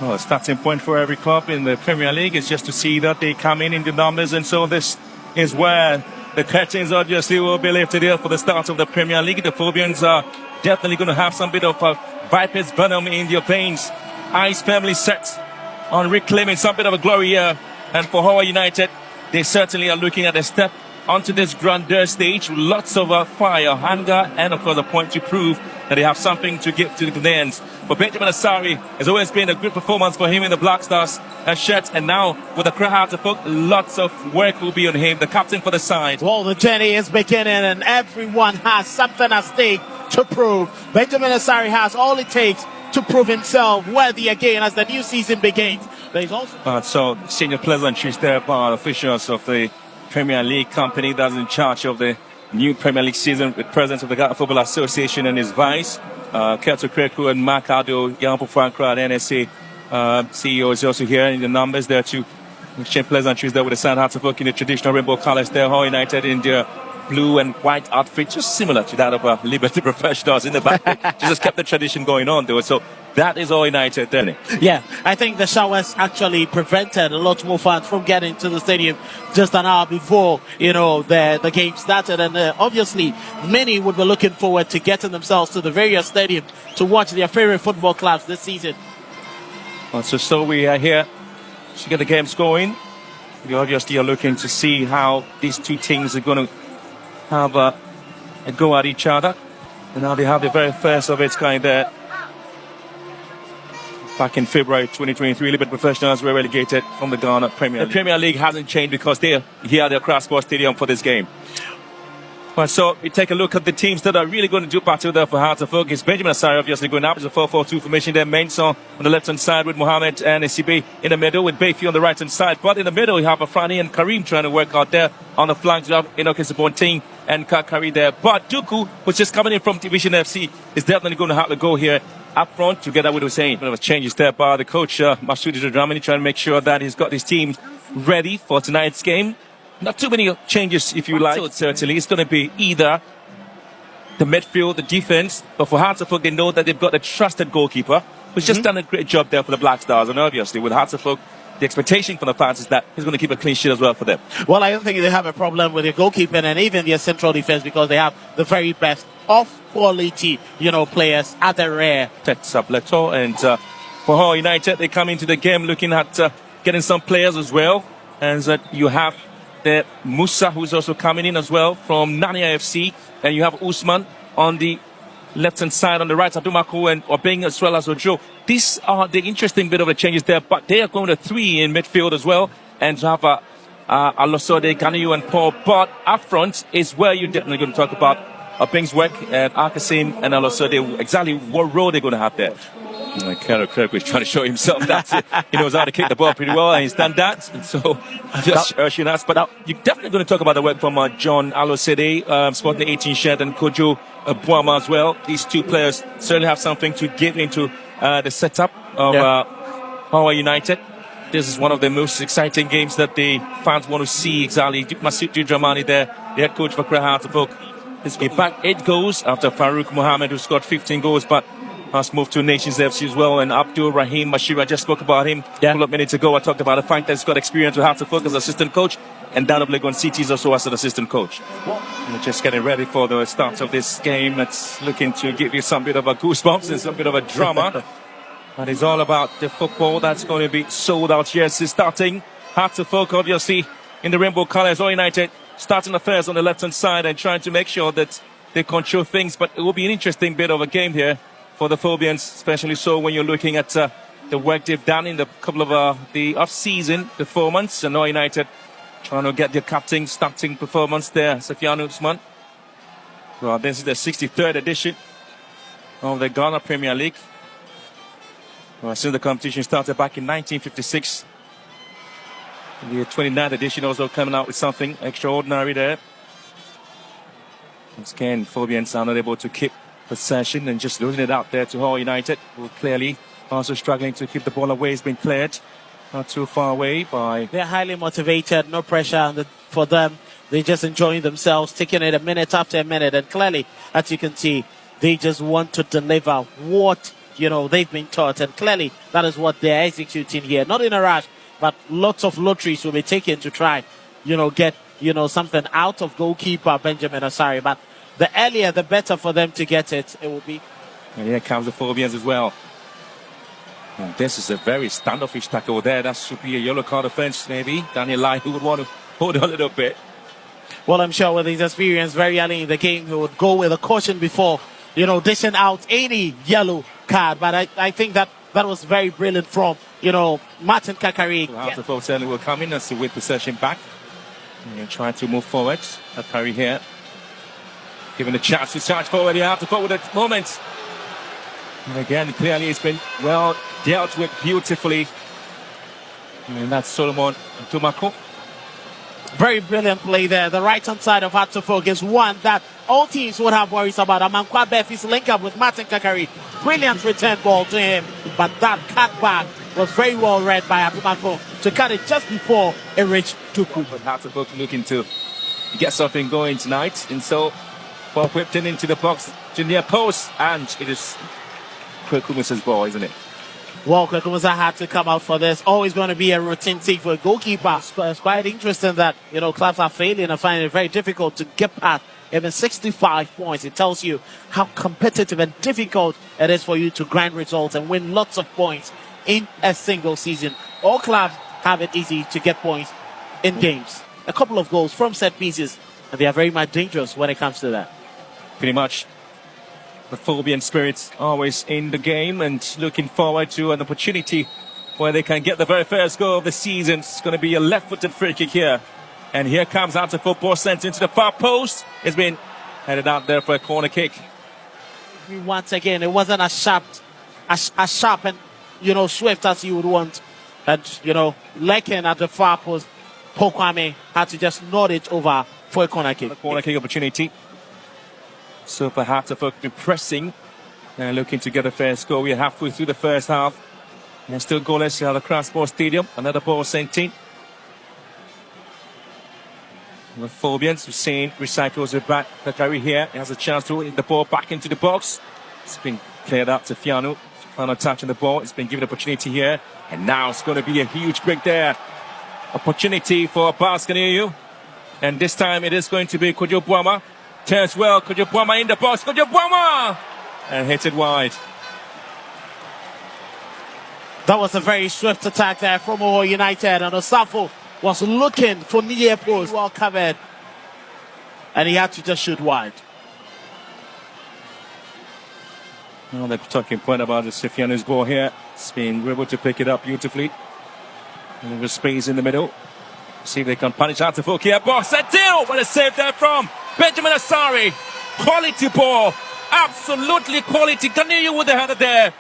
Well, a starting point for every club in the Premier League is just to see that they come in the numbers, and so this is where the curtains obviously will be lifted here for the start of the Premier League. The Phobians are definitely going to have some bit of Viper's venom in their veins. Eyes firmly set on reclaiming some bit of a glory here. And for Hohoe United, they certainly are looking at a step onto this grandeur stage with lots of fire, anger, and of course a point to prove that they have something to give to the Ghanaians. For Benjamin Asari, it's always been a good performance for him in the Black Stars shirt, and now with the crowd to folk, lots of work will be on him, the captain for the side. Well, the journey is beginning and everyone has something at stake to prove. Benjamin Asari has all it takes to prove himself worthy again as the new season begins. There's also so senior pleasantries there by officials of the Premier League company that's in charge of the new Premier League season, with president of the Ghana Football Association and his vice, Keto Kreku and Mark Aldo, Yampo Frankra, the NSA CEO is also here in the numbers there too. Exchange pleasantries there with the San Hartford in the traditional rainbow colours there. Hohoe United in their blue and white outfit, just similar to that of Liberty Professionals in the back. Just kept the tradition going on though. So that is Hohoe United then. Yeah, I think the showers actually prevented a lot more fans from getting to the stadium just an hour before, the game started. And obviously, many would be looking forward to getting themselves to the various stadiums to watch their favorite football clubs this season. So we are here to get the games going. We obviously are looking to see how these two teams are going to have a go at each other. And now they have the very first of its kind there. Back in February 2023, Liberty Professionals were relegated from the Ghana Premier League. The Premier League hasn't changed because they're here at the Accra Sports Stadium for this game. Well, so we take a look at the teams that are really going to do battle there for Hearts of Oak. It's Benjamin Asari obviously going up. It's a 4-4-2 formation there. Menson on the left-hand side with Mohamed and Esibe in the middle with Bayfi on the right-hand side. But in the middle, you have Afrani and Karim trying to work out there. On the flanks, you have Enoch Isabonting and Kakari there. But Duku, which is coming in from Division FC, is definitely going to have to go here up front together with Hussein. There was changes there by the coach, Masudi Dramani, trying to make sure that he's got his team ready for tonight's game. Not too many changes, if you like. So certainly, it's going to be either the midfield, the defense. But for Hearts of Oak, they know that they've got a trusted goalkeeper who's just done a great job there for the Black Stars. And obviously, with Hearts of Oak, the expectation for the fans is that he's going to keep a clean sheet as well for them. Well, I don't think they have a problem with their goalkeeping and even their central defense because they have the very best of quality, players at the rear. Sableto and for Hohoe United, they come into the game looking at getting some players as well. And you have the Musa, who's also coming in as well from Nania FC, and you have Usman on the left-hand side. On the right, Adumako and Obeng as well as Ojo. These are the interesting bit of the changes there, but they are going to 3 in midfield as well, and you have Alosode, Ganiyu and Paul. But up front is where you're definitely going to talk about Obeng's work, and Akasim and Alosode, exactly what role they're going to have there. Keto Kreku is trying to show himself that he knows how to kick the ball pretty well, and he's done that. And so just urging us. But you're definitely going to talk about the work from John Alosede, sporting the 18 shirt, and Kojo Buama as well. These two players certainly have something to give into the setup of Hohoe United. This is one of the most exciting games that the fans want to see. Exactly, Masudi Dramani there, the head coach for Hearts of Oak. He's been back 8 goals after Farouk Mohammed, who scored 15 goals, but has moved to Nations FC as well. And Abdul Rahim Mashira, just spoke about him a couple of minutes ago. I talked about the fact that he's got experience with Hearts of Oak as assistant coach, and down of Legon Cities also as an assistant coach. We're just getting ready for the start of this game. It's looking to give you some bit of a goosebumps and some bit of a drama. And it's all about the football that's going to be sold out here. It's starting Hearts of Oak, obviously, in the rainbow colours. Hohoe United starting affairs on the left-hand side and trying to make sure that they control things. But it will be an interesting bit of a game here for the Phobians, especially so when you're looking at the work they've done in the couple of the off-season performance. And Hohoe United trying to get their captain starting performance there, Safiano Usman. Well, this is the 63rd edition of the Ghana Premier League. Well, since the competition started back in 1956. The 29th edition also coming out with something extraordinary there. Once again, Phobians are not able to keep possession and just losing it out there to Hohoe United, who clearly also struggling to keep the ball away. It's been cleared not too far away by... They're highly motivated, no pressure for them. They're just enjoying themselves, taking it a minute after a minute. And clearly, as you can see, they just want to deliver what they've been taught. And clearly, that is what they're executing here. Not in a rush, but lots of lotteries will be taken to try, get, something out of goalkeeper Benjamin Asari. But the earlier, the better for them to get it will be. And here comes the Phobians as well. And this is a very standoffish tackle there. That should be a yellow card offense, maybe. Daniel Lai, who would want to hold on a little bit. Well, I'm sure with his experience very early in the game, he would go with a caution before, dishing out any yellow card. But I think that was very brilliant from, Martin Kakari. So House of Folk certainly will come in and see with possession back. And trying to move forward. Kakari here. Given the chance to charge forward. You have to forward at the moment. And again, clearly it's been well dealt with beautifully. And that's Solomon Tumako. Very brilliant play there. The right-hand side of Hatofok is one that all teams would have worries about. Amankwa Befi's link up with Martin Kakari. Brilliant return ball to him. But that cutback was very well read by Atumako to cut it just before it reached Tuku. But Hatofok looking to get something going tonight. And so, ball whipped in into the box to near post. And it is Kwekumus's ball, isn't it? Well, Kwekumusa had to come out for this. Always going to be a routine take for a goalkeeper. It's quite interesting that, clubs are failing and finding it very difficult to get past even 65 points. It tells you how competitive and difficult it is for you to grind results and win lots of points in a single season. All clubs have it easy to get points in games. A couple of goals from set pieces, and they are very much dangerous when it comes to that. Pretty much. The Phobian spirits always in the game and looking forward to an opportunity where they can get the very first goal of the season. It's going to be a left-footed free kick here. And here comes out the football sent into the far post. It's been headed out there for a corner kick. Once again, it wasn't as sharp and, swift as you would want. And, Lekin at the far post, Pokwame had to just nod it over for a corner kick. A corner kick opportunity. So perhaps the folk be pressing and looking to get a fair score. We're halfway through the first half. And still goalless at the Crossport Stadium. Another ball sent in. The Phobians, Hussein recycles it back. Kakari here. He has a chance to hit the ball back into the box. It's been cleared out to Fiano. Final touch on the ball. It's been given opportunity here. And now it's going to be a huge break there. Opportunity for Baskaneu. And this time it is going to be Kojo Buama. Turns well, Kojo Buama in the box, Kojo Buama! And hit it wide. That was a very swift attack there from Hohoe United, and Osafo was looking for near post, well covered, and he had to just shoot wide. Well, the talking point about the Sifiano's ball here. Spain were able to pick it up beautifully. And there's space in the middle. See if they can punish out to folk here. Ball set down! What a save there from Benjamin Asari. Quality ball. Absolutely quality. Continue with the header there.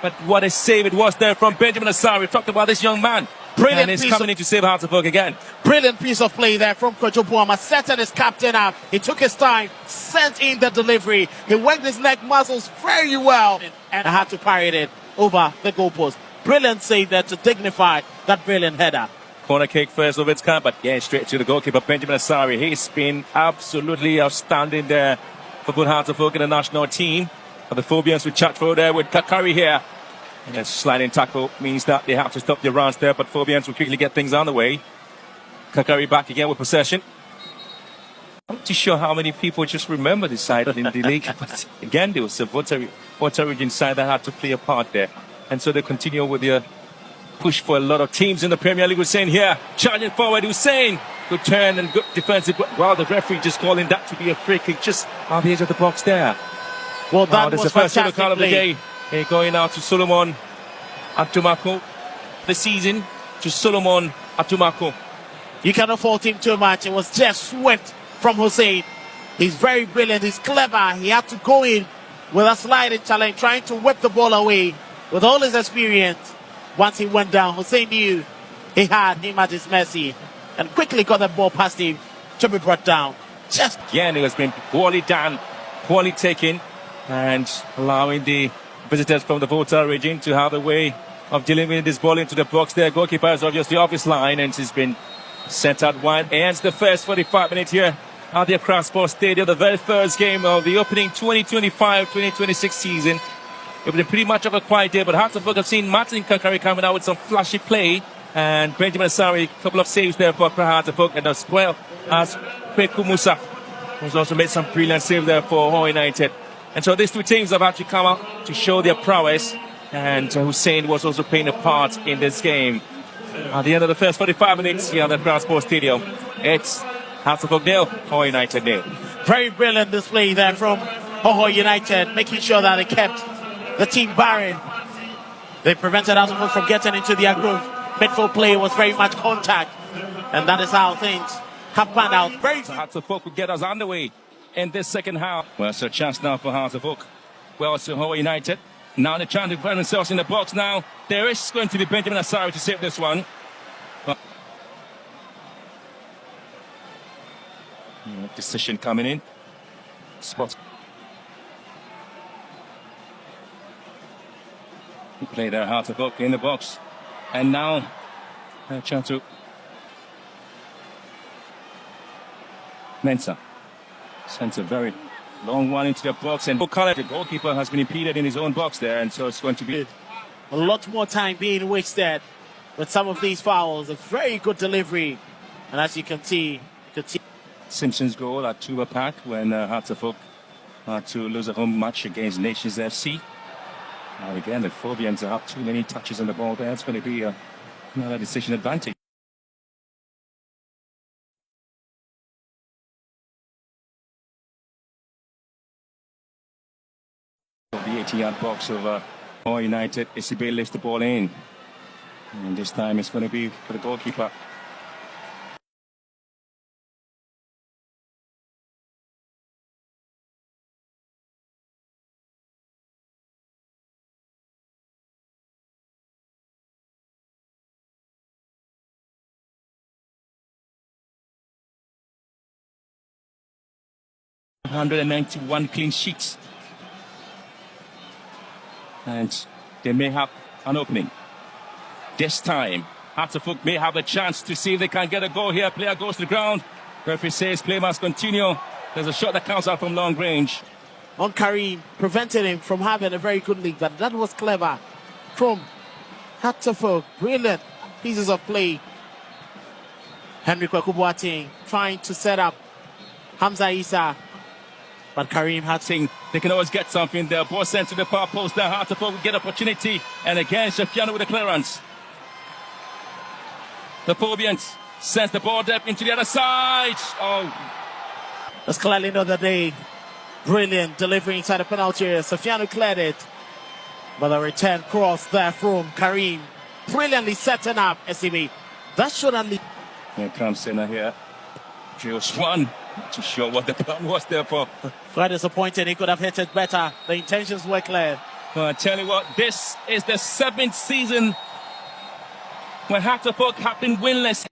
But what a save it was there from Benjamin Asari. Talked about this young man. Brilliant. And he's coming in to save Hartlepool again. Brilliant piece of play there from Kojo Buama. Setting his captain up. He took his time, sent in the delivery. He worked his neck muscles very well and had to parry it over the goalpost. Brilliant save there to dignify that brilliant header. Corner kick first of its kind, but yeah, straight to the goalkeeper, Benjamin Asari. He's been absolutely outstanding there for good Hartlepool in the national team. But the Phobians with Chatford there with Kakari here. And a sliding tackle means that they have to stop their runs there, but Phobians will quickly get things on the way. Kakari back again with possession. I'm not too sure how many people just remember this side in the league. But again, there was a Volta Region side that had to play a part there. And so they continue with their push for a lot of teams in the Premier League. Hussein here, charging forward. Hussein, good turn and good defensive. Wow, the referee just calling that to be a free kick just on the edge of the box there. Well, that was the first yellow fantastic card of the play. day. Here going out to Solomon Atumako. The season to Solomon Atumako. You cannot fault him too much. It was just swift from Hussein. He's very brilliant. He's clever. He had to go in with a sliding challenge, trying to whip the ball away. With all his experience, once he went down, Hussein knew he had him at his mercy and quickly got the ball past him to be brought down. Just again, it has been poorly done, poorly taken, and allowing the visitors from the Volta region to have a way of dealing with this ball into the box there. Goalkeeper is obviously off his line and he's been sent out wide. Ends the first 45 minutes here at the Crossport Stadium, the very first game of the opening 2025-2026 season. it was a pretty much of a quiet day, but Hartlepool have seen Martin Kakari coming out with some flashy play, and Benjamin Asari, a couple of saves there for Hartlepool, and as well as Kweku Musa, who's also made some brilliant saves there for Hohoe United. And so these two teams have actually come out to show their prowess, and Hussein was also playing a part in this game. At the end of the first 45 minutes here at the Crown Sports Stadium, it's Hartlepool nil, Hohoe United nil. Very brilliant display there from Hohoe United, making sure that they kept the team barren. They prevented Hartlepool from getting into their groove. Midfield play was very much contact, and that is how things have panned out. Very Hartlepool could get us underway in this second half. Well, it's a chance now for Hartlepool. Well, it's Hohoe United. Now they're trying to find themselves in the box now. There is going to be Benjamin Asari to save this one. Decision coming in. Spot. Play there, Hartlepool in the box. And now, chance to Mensah sends a very long one into the box, and the goalkeeper has been impeded in his own box there, and so it's going to be a lot more time being wasted with some of these fouls. A very good delivery, and as you can see, Simpson's goal at Tuba Park when Hartlepool had to lose a home match against Nations FC. Now again, the Phobians have too many touches on the ball there. It's going to be another decision advantage. The 80-yard box of Hohoe United. Isibe lifts the ball in. And this time it's going to be for the goalkeeper. .191 clean sheets, and they may have an opening. This time, Hartlepool may have a chance to see if they can get a goal here. Player goes to the ground. Referee says play must continue. There's a shot that counts out from long range. On Karim, prevented him from having a very good lead, but that was clever from Hartlepool. Brilliant pieces of play. Henry Kweku Boateng trying to set up Hamza Issa. But Karim had seen they can always get something there. Ball sent to the far post there. Hartlepool will get opportunity. And again, Shafiano with the clearance. The Phobians sends the ball deep into the other side. Oh. That's clearly another day. Brilliant delivery inside the penalty area. Shafiano cleared it. But the return cross there from Karim. Brilliantly setting up SCB. That should at least. Here comes Senna here. Drills one. To show what the plan was there for. Quite disappointed. He could have hit it better. The intentions were clear. Well, I tell you what, this is the 7th season when Hartlepool have been winless.